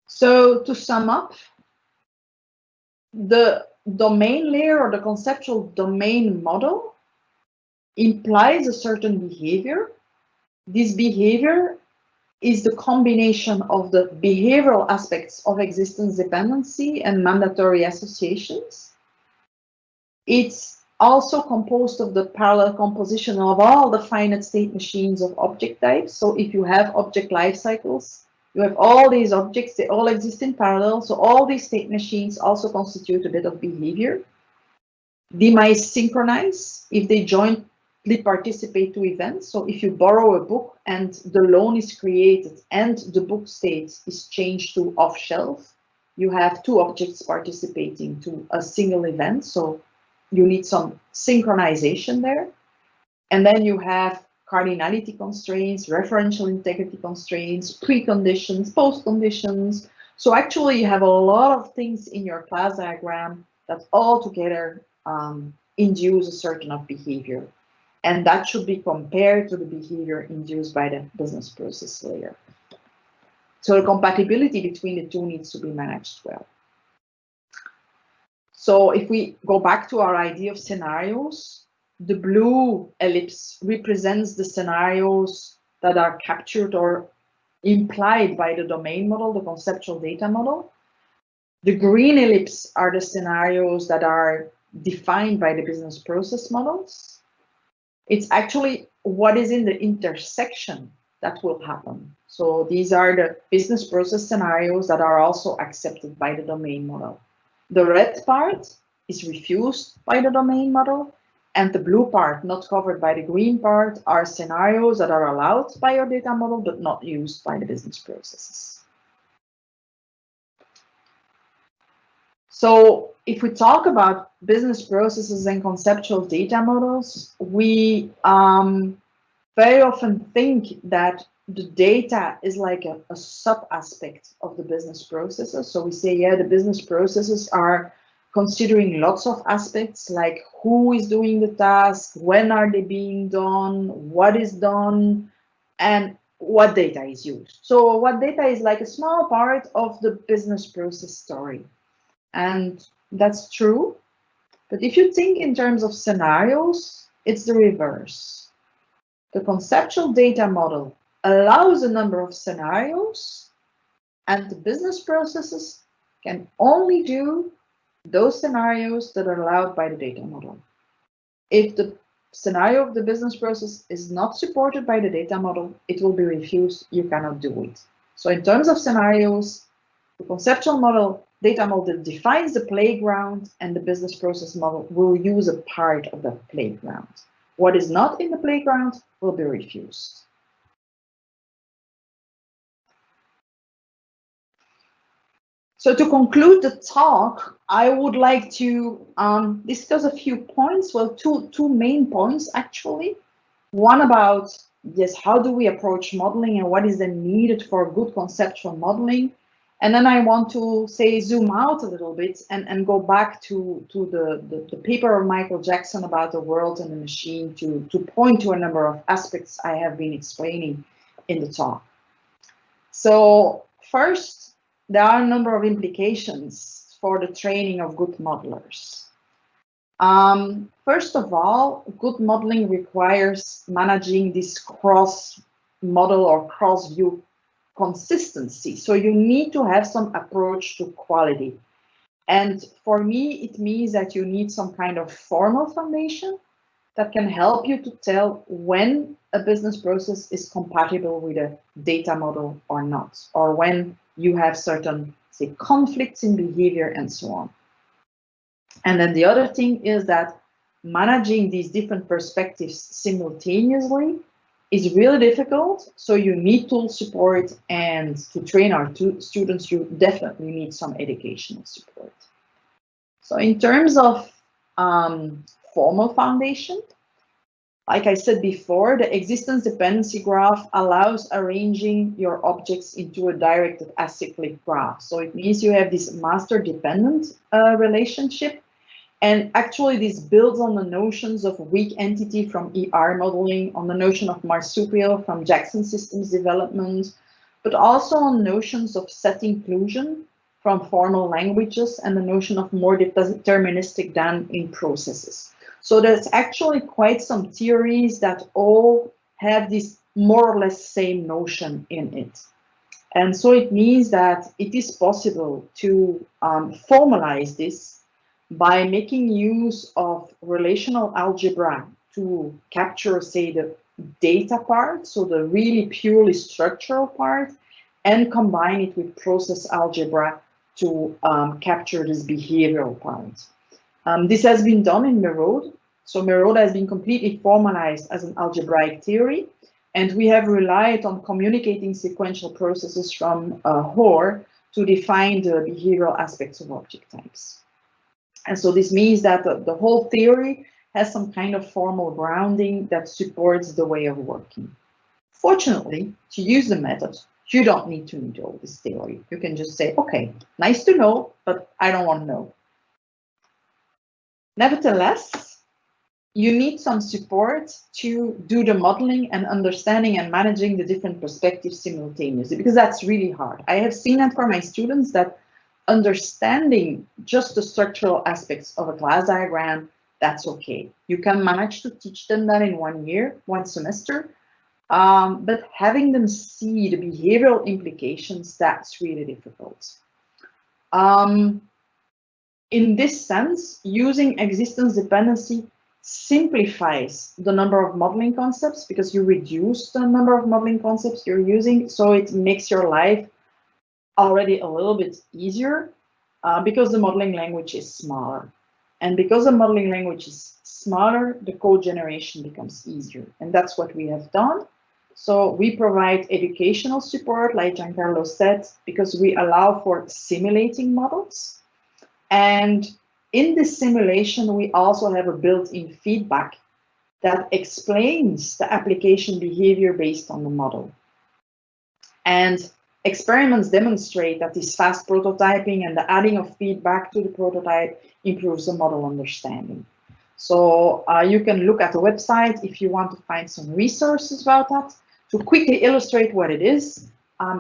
So to sum up, the domain layer or the conceptual domain model implies a certain behavior. This behavior is the combination of the behavioral aspects of existence dependency and mandatory associations. It's also composed of the parallel composition of all the finite state machines of object types. So if you have object life cycles, you have all these objects, they all exist in parallel. So all these state machines also constitute a bit of behavior. They might synchronize if they jointly participate to events. So if you borrow a book and the loan is created and the book state is changed to off shelf, you have two objects participating to a single event. So you need some synchronization there. And then you have cardinality constraints, referential integrity constraints, preconditions, postconditions. So actually you have a lot of things in your class diagram that all together induce a certain of behavior. And that should be compared to the behavior induced by the business process layer. So the compatibility between the two needs to be managed well. So if we go back to our idea of scenarios, the blue ellipse represents the scenarios that are captured or implied by the domain model, the conceptual data model. The green ellipse are the scenarios that are defined by the business process models. It's actually what is in the intersection that will happen. So these are the business process scenarios that are also accepted by the domain model. The red part is refused by the domain model, and the blue part, not covered by the green part, are scenarios that are allowed by your data model but not used by the business processes. So if we talk about business processes and conceptual data models, we very often think that the data is like a sub-aspect of the business processes. So we say, yeah, the business processes are considering lots of aspects, like who is doing the task, when are they being done, what is done, and what data is used. So what data is like a small part of the business process story. And that's true. But if you think in terms of scenarios, it's the reverse. The conceptual data model allows a number of scenarios, and the business processes can only do those scenarios that are allowed by the data model. If the scenario of the business process is not supported by the data model, it will be refused. You cannot do it. So in terms of scenarios, the conceptual model, data model defines the playground, and the business process model will use a part of that playground. What is not in the playground will be refused. So to conclude the talk, I would like to discuss a few points. Well, two main points, actually. One about, yes, how do we approach modeling and what is then needed for good conceptual modeling? And then I want to say zoom out a little bit and go back to the paper of Michael Jackson about the world and the machine to point to a number of aspects I have been explaining in the talk. So first, there are a number of implications for the training of good modelers. First of all, good modeling requires managing this cross-model or cross-view consistency. So you need to have some approach to quality. And for me, it means that you need some kind of formal foundation that can help you to tell when a business process is compatible with a data model or not, or when you have certain, say, conflicts in behavior and so on. And then the other thing is that managing these different perspectives simultaneously is really difficult. So you need tool support, and to train our students, you definitely need some educational support. So in terms of formal foundation, like I said before, the existence dependency graph allows arranging your objects into a directed acyclic graph. So it means you have this master dependent relationship. And actually this builds on the notions of weak entity from ER modeling, on the notion of marsupial from Jackson systems development, but also on notions of set inclusion from formal languages and the notion of more deterministic than in processes. So there's actually quite some theories that all have this more or less same notion in it. And so it means that it is possible to formalize this by making use of relational algebra to capture, say, the data part, so the really purely structural part, and combine it with process algebra to capture this behavioral part. This has been done in MERODE. So MERODE has been completely formalized as an algebraic theory, and we have relied on communicating sequential processes from HORE to define the behavioral aspects of object types. And so this means that the whole theory has some kind of formal grounding that supports the way of working. Fortunately, to use the method, you don't need to know all this theory. You can just say, okay, nice to know, but I don't want to know. Nevertheless, you need some support to do the modeling and understanding and managing the different perspectives simultaneously, because that's really hard. I have seen that for my students, that understanding just the structural aspects of a class diagram, that's okay. You can manage to teach them that in 1 year, 1 semester, but having them see the behavioral implications, that's really difficult. In this sense, using existence dependency simplifies the number of modeling concepts, because you reduce the number of modeling concepts you're using, so it makes your life already a little bit easier, because the modeling language is smaller. And because the modeling language is smaller, the code generation becomes easier. And that's what we have done. So we provide educational support, like Giancarlo said, because we allow for simulating models. And in this simulation, we also have a built-in feedback that explains the application behavior based on the model. And experiments demonstrate that this fast prototyping and the adding of feedback to the prototype improves the model understanding. So you can look at the website if you want to find some resources about that. To quickly illustrate what it is,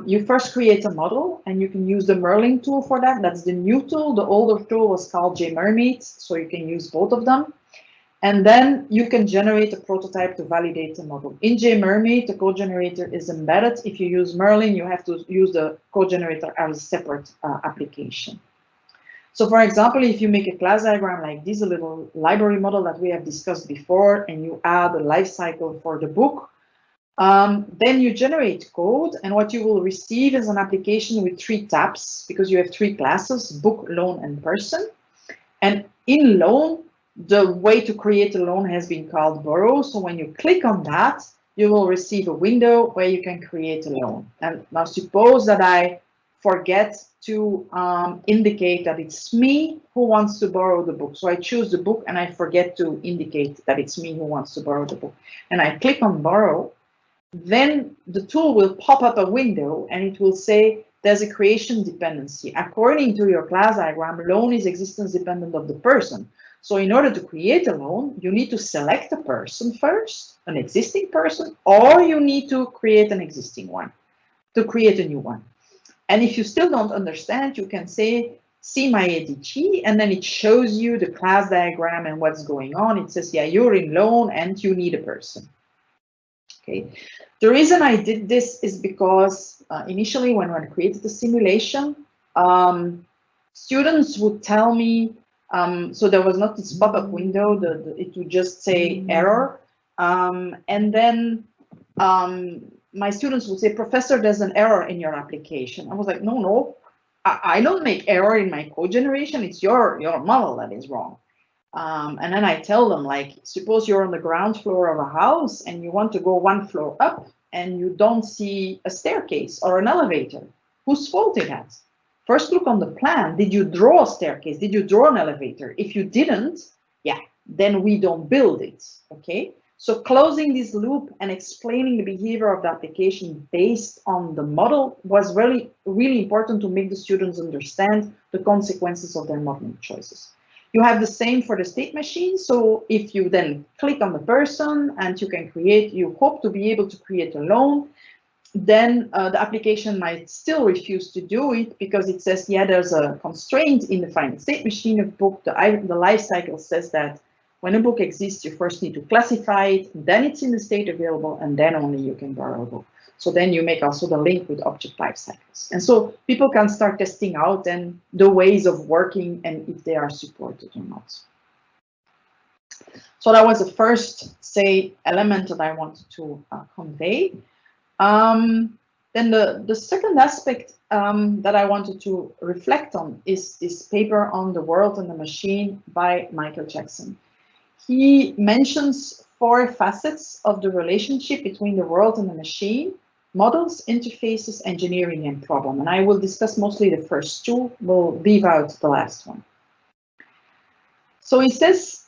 you first create a model, and you can use the Merlin tool for that. That's the new tool. The older tool was called JMermaid, so you can use both of them. And then you can generate a prototype to validate the model. In JMermaid, the code generator is embedded. If you use Merlin, you have to use the code generator as a separate application. So for example, if you make a class diagram like this, a little library model that we have discussed before, and you add a life cycle for the book, then you generate code, and what you will receive is an application with 3 tabs, because you have 3 classes: book, loan, and person. And in loan, the way to create a loan has been called borrow. So when you click on that, you will receive a window where you can create a loan. And now suppose that I forget to indicate that it's me who wants to borrow the book. So I choose the book and I forget to indicate that it's me who wants to borrow the book. And I click on borrow. Then the tool will pop up a window and it will say there's a creation dependency. According to your class diagram, loan is existence dependent of the person. So in order to create a loan, you need to select a person first, an existing person, or you need to create an existing one, to create a new one. And if you still don't understand, you can say, see my ADG, and then it shows you the class diagram and what's going on. It says, yeah, you're in loan and you need a person. Okay. The reason I did this is because initially when I created the simulation, students would tell me, so there was not this pop-up window, it would just say error. And then my students would say, Professor, there's an error in your application. I was like, no, I don't make error in my code generation. It's your model that is wrong. And then I tell them, like, suppose you're on the ground floor of a house and you want to go 1 floor up and you don't see a staircase or an elevator. Whose fault is that? First, look on the plan. Did you draw a staircase? Did you draw an elevator? If you didn't, yeah, then we don't build it, okay? So closing this loop and explaining the behavior of the application based on the model was really, really important to make the students understand the consequences of their modeling choices. You have the same for the state machine. So if you then click on the person and you can create, you hope to be able to create a loan, then the application might still refuse to do it because it says, yeah, there's a constraint in the finite state machine of book. The life cycle says that when a book exists, you first need to classify it, then it's in the state available, and then only you can borrow a book. So then you make also the link with object life cycles. And so people can start testing out and the ways of working and if they are supported or not. So that was the first, say, element that I wanted to convey. Then the second aspect that I wanted to reflect on is this paper on the world and the machine by Michael Jackson. He mentions 4 facets of the relationship between the world and the machine: models, interfaces, engineering, and problem. And I will discuss mostly the first 2, we'll leave out the last one. So he says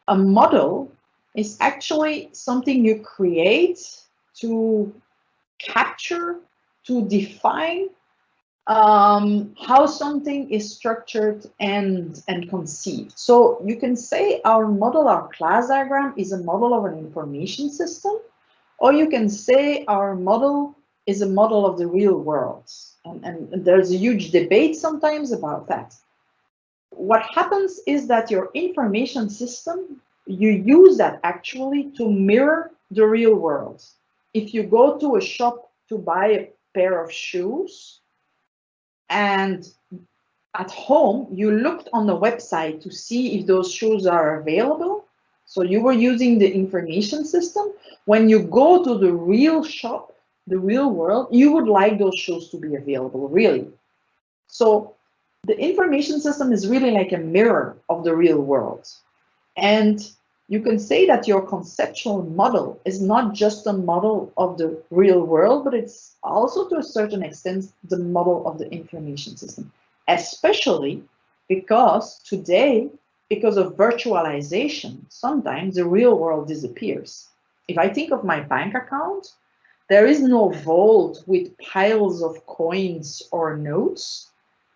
a model is actually something you create to capture, to define how something is structured and conceived. So you can say our model, our class diagram is a model of an information system, or you can say our model is a model of the real world. And there's a huge debate sometimes about that. What happens is that your information system, you use that actually to mirror the real world. If you go to a shop to buy a pair of shoes, and at home, you looked on the website to see if those shoes are available. So you were using the information system. When you go to the real shop, the real world, you would like those shoes to be available, really. So the information system is really like a mirror of the real world. And you can say that your conceptual model is not just a model of the real world, but it's also to a certain extent the model of the information system, especially because today, because of virtualization, sometimes the real world disappears. If I think of my bank account, there is no vault with piles of coins or notes.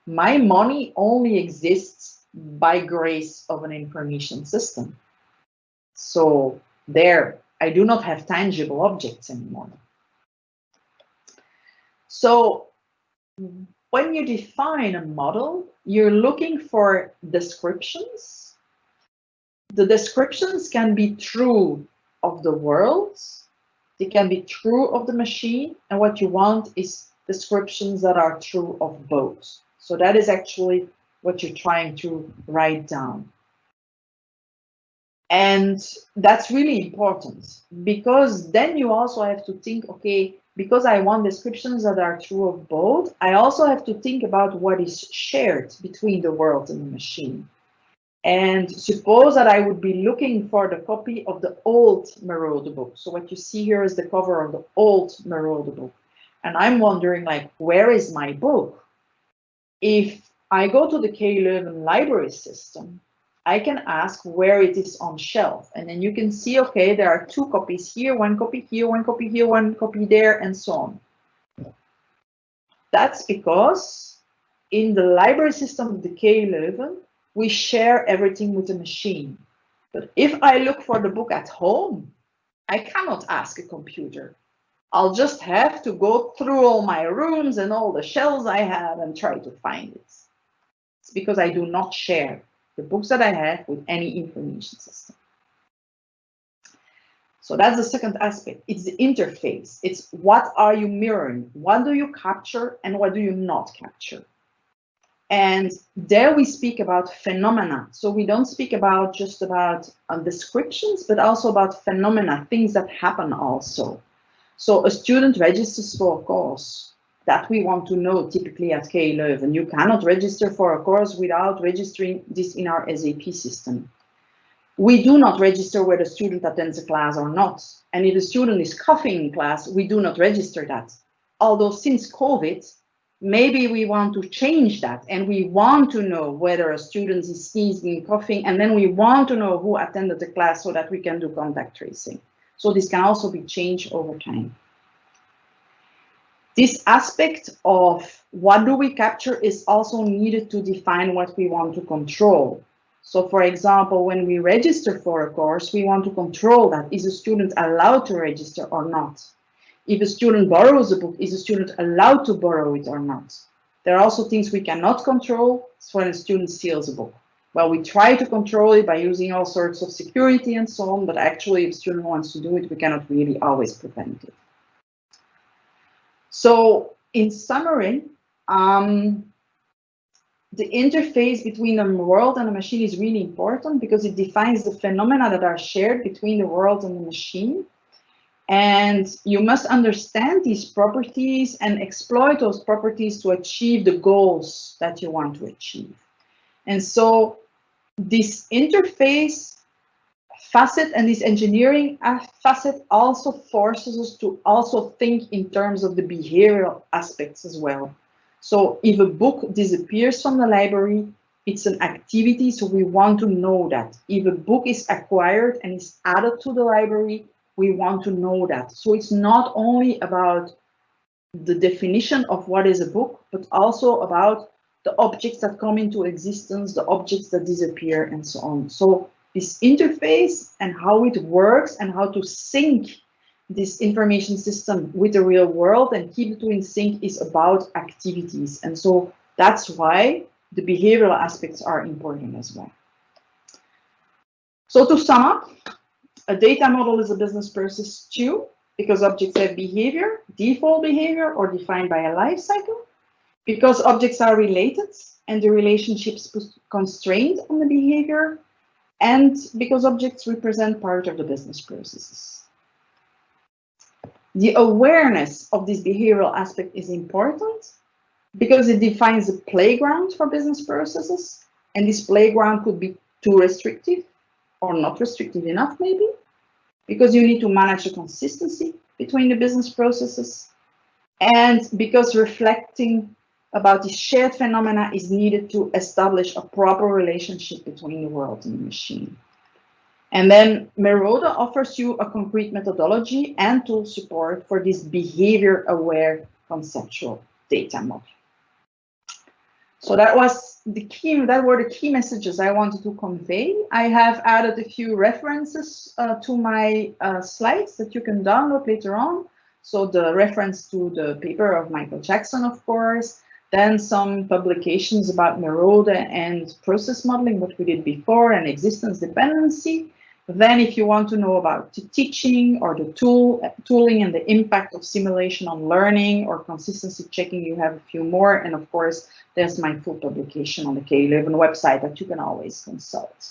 My money only exists by grace of an information system. So there, I do not have tangible objects anymore. So when you define a model, you're looking for descriptions. The descriptions can be true of the world, they can be true of the machine, and what you want is descriptions that are true of both. So that is actually what you're trying to write down. And that's really important, because then you also have to think, okay, because I want descriptions that are true of both, I also have to think about what is shared between the world and the machine. And suppose that I would be looking for the copy of the old MERODE book. So what you see here is the cover of the old MERODE book. And I'm wondering, like, where is my book? If I go to the KU Leuven library system, I can ask where it is on shelf. And then you can see, okay, there are 2 copies here, 1 copy here, 1 copy here, 1 copy there, and so on. That's because in the library system of the KU Leuven, we share everything with the machine. But if I look for the book at home, I cannot ask a computer. I'll just have to go through all my rooms and all the shelves I have and try to find it. It's because I do not share the books that I have with any information system. So that's the second aspect. It's the interface. It's what are you mirroring? What do you capture and what do you not capture? And there we speak about phenomena. So we don't speak about just about descriptions, but also about phenomena, things that happen also. So a student registers for a course that we want to know typically at KU Leuven. You cannot register for a course without registering this in our SAP system. We do not register whether the student attends a class or not. And if the student is coughing in class, we do not register that. Although since COVID, maybe we want to change that and we want to know whether a student is sneezing and coughing, and then we want to know who attended the class so that we can do contact tracing. So this can also be changed over time. This aspect of what do we capture is also needed to define what we want to control. So for example, when we register for a course, we want to control that. Is a student allowed to register or not? If a student borrows a book, is a student allowed to borrow it or not? There are also things we cannot control when a student steals a book. Well, we try to control it by using all sorts of security and so on, but actually if a student wants to do it, we cannot really always prevent it. So in summary, the interface between the world and the machine is really important because it defines the phenomena that are shared between the world and the machine. And you must understand these properties and exploit those properties to achieve the goals that you want to achieve. And so this interface facet and this engineering facet also forces us to also think in terms of the behavioral aspects as well. So if a book disappears from the library, it's an activity, so we want to know that. If a book is acquired and is added to the library, we want to know that. So it's not only about the definition of what is a book, but also about the objects that come into existence, the objects that disappear, and so on. So this interface and how it works and how to sync this information system with the real world and keep the two in sync is about activities. And so that's why the behavioral aspects are important as well. So to sum up, a data model is a business process too, because objects have behavior, default behavior, or defined by a life cycle, because objects are related and the relationships constrained on the behavior, and because objects represent part of the business processes. The awareness of this behavioral aspect is important because it defines the playground for business processes, and this playground could be too restrictive or not restrictive enough maybe, because you need to manage the consistency between the business processes, and because reflecting about the shared phenomena is needed to establish a proper relationship between the world and the machine. And then MERODE offers you a concrete methodology and tool support for this behavior-aware conceptual data model. So that was the key. That were the key messages I wanted to convey. I have added a few references to my slides that you can download later on. So the reference to the paper of Michael Jackson, of course, then some publications about MERODE and process modeling, what we did before, and existence dependency. Then if you want to know about the teaching or the tooling and the impact of simulation on learning or consistency checking, you have a few more. And of course, there's my full publication on the K11 website that you can always consult.